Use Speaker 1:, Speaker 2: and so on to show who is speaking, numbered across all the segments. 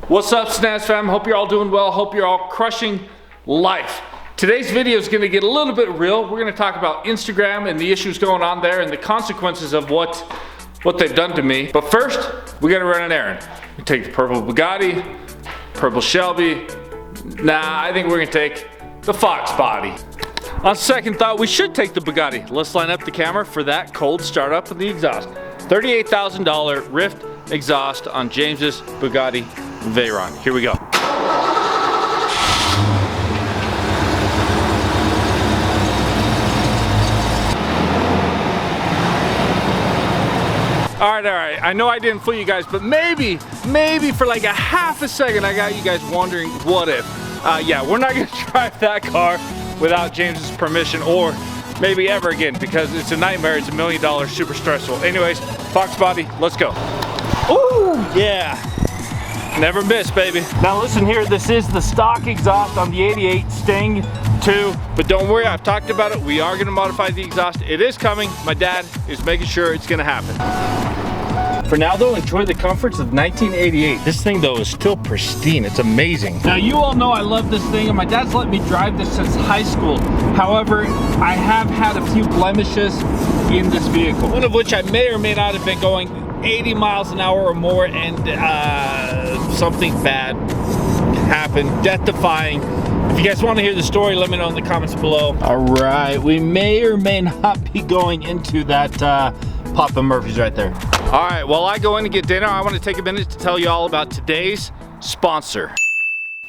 Speaker 1: What's up, Snaz fam? Hope you're all doing well. Hope you're all crushing life. Today's video is going to get a little bit real. We're going to talk about Instagram and the issues going on there and the consequences of what they've done to me. But first, we got to run an errand. We take the purple Bugatti, purple Shelby. Nah, I think we're going to take the Fox body. On second thought, we should take the Bugatti. Let's line up the camera for that cold startup of the exhaust. $38,000 Rift exhaust on James's Bugatti Veyron. Here we go. All right. I know I didn't fool you guys, but maybe for like a half a second, I got you guys wondering, what if? Yeah, we're not gonna drive that car without James's permission, or maybe ever again, because it's a nightmare. It's $1 million, super stressful. Anyways, Fox body, let's go. Ooh, yeah. Never miss, baby. Now listen here, this is the stock exhaust on the 88 Sting 2, but don't worry, I've talked about it. We are gonna modify the exhaust. It is coming. My dad is making sure it's gonna happen. For now though, enjoy the comforts of 1988. This thing though is still pristine. It's amazing. Now you all know I love this thing, and my dad's let me drive this since high school. However, I have had a few blemishes in this vehicle. One of which I may or may not have been going 80 miles an hour or more, and something bad happened, death-defying. If you guys want to hear the story, let me know in the comments below. All right, we may or may not be going into that Papa Murphy's right there. All right, while I go in to get dinner, I want to take a minute to tell you all about today's sponsor.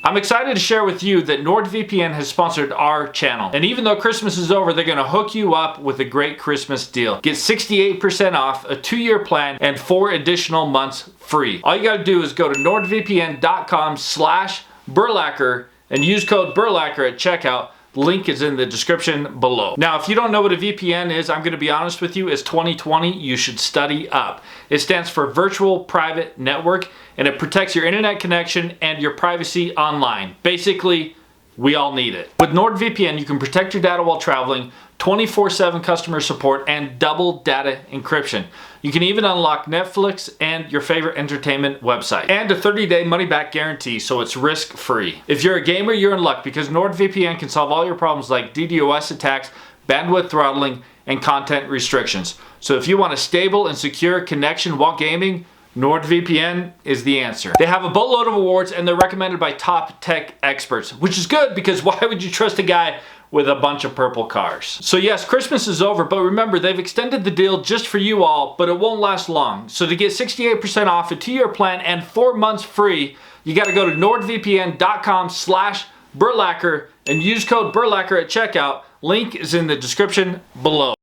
Speaker 1: I'm excited to share with you that NordVPN has sponsored our channel. And even though Christmas is over, they're gonna hook you up with a great Christmas deal. Get 68% off, a 2-year plan, and 4 additional months free. All you gotta do is go to nordvpn.com/Burlacher and use code Burlacher at checkout. Link is in the description below. Now, if you don't know what a VPN is, I'm gonna be honest with you, it's 2020, you should study up. It stands for Virtual Private Network, and it protects your internet connection and your privacy online. Basically, we all need it. With NordVPN, you can protect your data while traveling, 24/7 customer support, and double data encryption. You can even unlock Netflix and your favorite entertainment website. And a 30-day money-back guarantee, so it's risk-free. If you're a gamer, you're in luck, because NordVPN can solve all your problems like DDoS attacks, bandwidth throttling, and content restrictions. So if you want a stable and secure connection while gaming, NordVPN is the answer. They have a boatload of awards, and they're recommended by top tech experts, which is good, because why would you trust a guy with a bunch of purple cars? So yes, Christmas is over, but remember, they've extended the deal just for you all, but it won't last long. So to get 68% off, a 2-year plan, and 4 months free, you gotta go to nordvpn.com/Burlacher and use code Burlacher at checkout. Link is in the description below.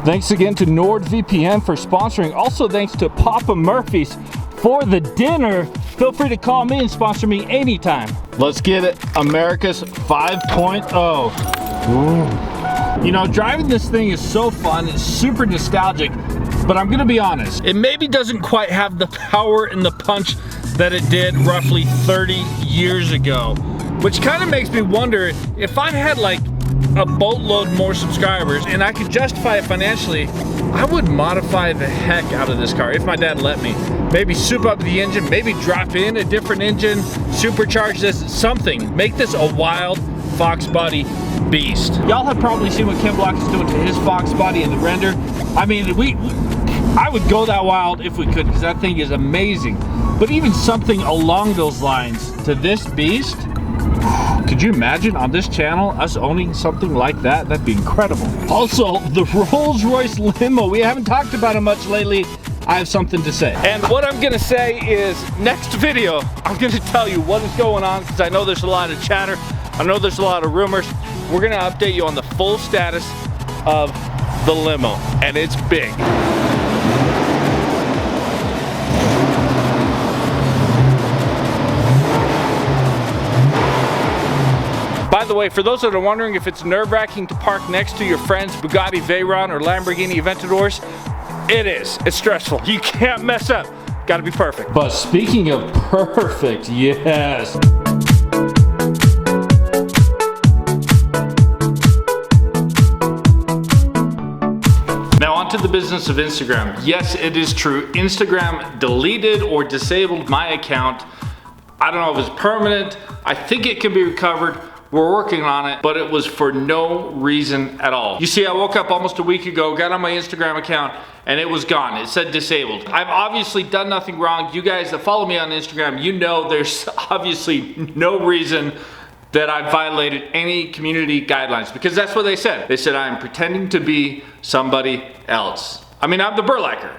Speaker 1: Thanks again to NordVPN for sponsoring. Also thanks to Papa Murphy's for the dinner. Feel free to call me and sponsor me anytime. Let's get it. America's 5.0. Ooh. You know, driving this thing is so fun. It's super nostalgic, but I'm gonna be honest, it maybe doesn't quite have the power and the punch that it did roughly 30 years ago, which kind of makes me wonder, if I had like a boatload more subscribers and I could justify it financially, I would modify the heck out of this car if my dad let me. Maybe soup up the engine, maybe drop in a different engine, supercharge this, something. Make this a wild Fox body beast. Y'all have probably seen what Ken Block is doing to his Fox body in the render. I mean, I would go that wild if we could, because that thing is amazing. But even something along those lines to this beast, could you imagine on this channel us owning something like that? That'd be incredible. Also, the Rolls-Royce Limo. We haven't talked about it much lately. I have something to say. And what I'm gonna say is, next video, I'm gonna tell you what is going on, because I know there's a lot of chatter. I know there's a lot of rumors. We're gonna update you on the full status of the limo, and it's big. By the way, for those that are wondering if it's nerve-wracking to park next to your friend's Bugatti Veyron or Lamborghini Aventadors, it is. It's stressful. You can't mess up. Gotta be perfect. But speaking of perfect, yes. Now onto the business of Instagram. Yes, it is true. Instagram deleted or disabled my account I don't know if it's permanent. I think it can be recovered. We're working on it, but it was for no reason at all. You see, I woke up almost a week ago, got on my Instagram account, and it was gone. It said disabled. I've obviously done nothing wrong. You guys that follow me on Instagram, you know there's obviously no reason that I violated any community guidelines, because that's what they said. They said I'm pretending to be somebody else. I mean, I'm the Burlacher.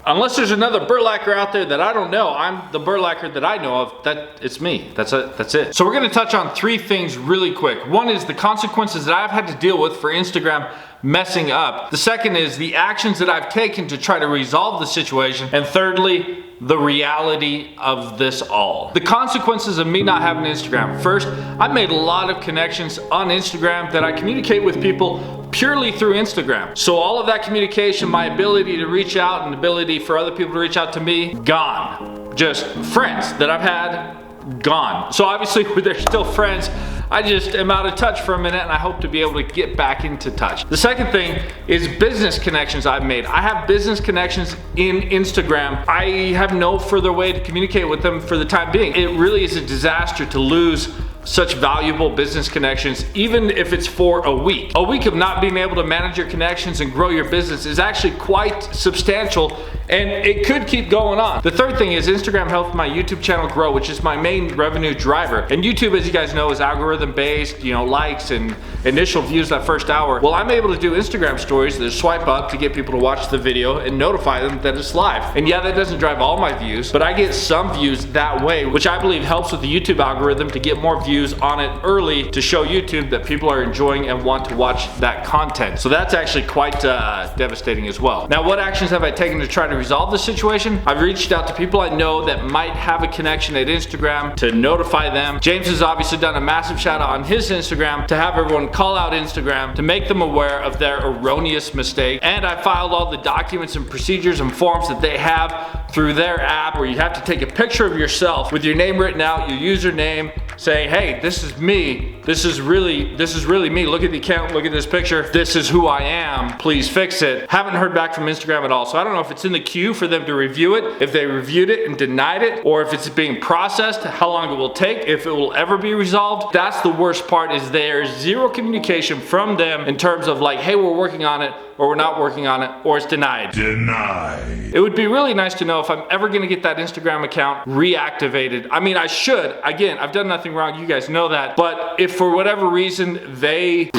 Speaker 1: Unless there's another Burlacher out there that I don't know, I'm the Burlacher that I know of. It's me. That's it. So we're gonna touch on 3 things really quick. One is the consequences that I've had to deal with for Instagram messing up. The second is the actions that I've taken to try to resolve the situation. And thirdly, the reality of this all. The consequences of me not having Instagram. First, I made a lot of connections on Instagram that I communicate with people purely through Instagram. So all of that communication, my ability to reach out and ability for other people to reach out to me, gone. Just friends that I've had, gone. So obviously they're still friends. I just am out of touch for a minute, and I hope to be able to get back into touch. The second thing is business connections I've made. I have business connections in Instagram. I have no further way to communicate with them for the time being. It really is a disaster to lose such valuable business connections, even if it's for a week. A week of not being able to manage your connections and grow your business is actually quite substantial, and it could keep going on. The third thing is Instagram helped my YouTube channel grow, which is my main revenue driver. And YouTube, as you guys know, is algorithm based, likes and initial views that first hour. Well, I'm able to do Instagram stories that swipe up to get people to watch the video and notify them that it's live. And yeah, that doesn't drive all my views, but I get some views that way, which I believe helps with the YouTube algorithm to get more views on it early to show YouTube that people are enjoying and want to watch that content. So that's actually quite devastating as well. Now, what actions have I taken to try to resolve this situation? I've reached out to people I know that might have a connection at Instagram to notify them. James has obviously done a massive shout out on his Instagram to have everyone call out Instagram to make them aware of their erroneous mistake. And I filed all the documents and procedures and forms that they have through their app, where you have to take a picture of yourself with your name written out, your username, saying, hey, this is me. This is really me. Look at the account, look at this picture. This is who I am. Please fix it. Haven't heard back from Instagram at all. So I don't know if it's in the queue for them to review it, if they reviewed it and denied it, or if it's being processed, how long it will take, if it will ever be resolved. That's the worst part, is there's zero communication from them in terms of like, hey, we're working on it, or we're not working on it, or it's denied. Denied. It would be really nice to know if I'm ever gonna get that Instagram account reactivated. I mean, I should. Again, I've done nothing wrong, you guys know that. But if for whatever reason they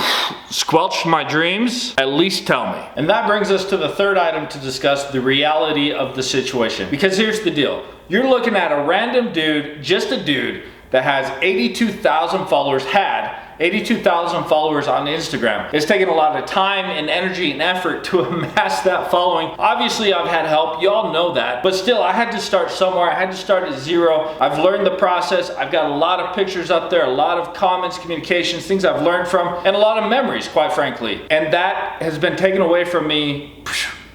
Speaker 1: squelched my dreams, at least tell me. And that brings us to the third item to discuss, the reality of the situation. Because here's the deal. You're looking at a random dude, just a dude, that has 82,000 followers, had 82,000 followers on Instagram. It's taken a lot of time and energy and effort to amass that following. Obviously, I've had help, y'all know that, but still, I had to start somewhere. I had to start at zero. I've learned the process. I've got a lot of pictures up there, a lot of comments, communications, things I've learned from, and a lot of memories, quite frankly. And that has been taken away from me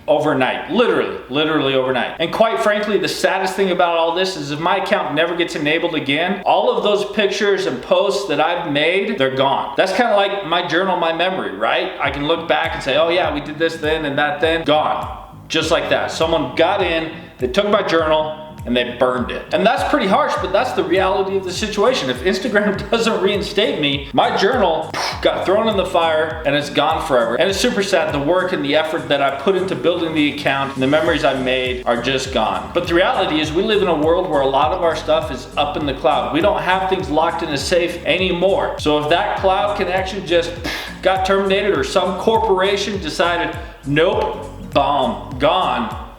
Speaker 1: overnight, literally overnight. And quite frankly, the saddest thing about all this is if my account never gets enabled again, all of those pictures and posts that I've made, they're gone. That's kind of like my journal, my memory, right? I can look back and say, oh yeah, we did this then and that then, gone. Just like that. Someone got in, they took my journal, and they burned it. And that's pretty harsh, but that's the reality of the situation. If Instagram doesn't reinstate me, my journal got thrown in the fire and it's gone forever. And it's super sad. The work and the effort that I put into building the account and the memories I made are just gone. But the reality is we live in a world where a lot of our stuff is up in the cloud. We don't have things locked in a safe anymore. So if that cloud connection just got terminated, or some corporation decided, nope, bomb, gone,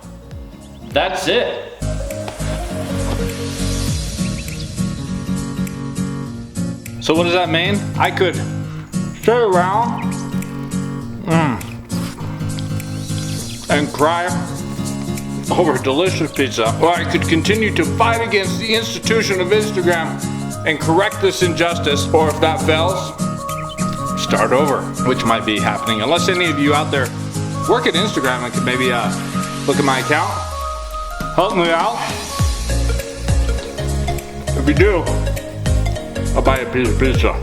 Speaker 1: that's it. So what does that mean? I could sit around and cry over delicious pizza, or I could continue to fight against the institution of Instagram and correct this injustice, or if that fails, start over, which might be happening. Unless any of you out there work at Instagram and could maybe look at my account, help me out. If you do, I'll buy a piece of pizza.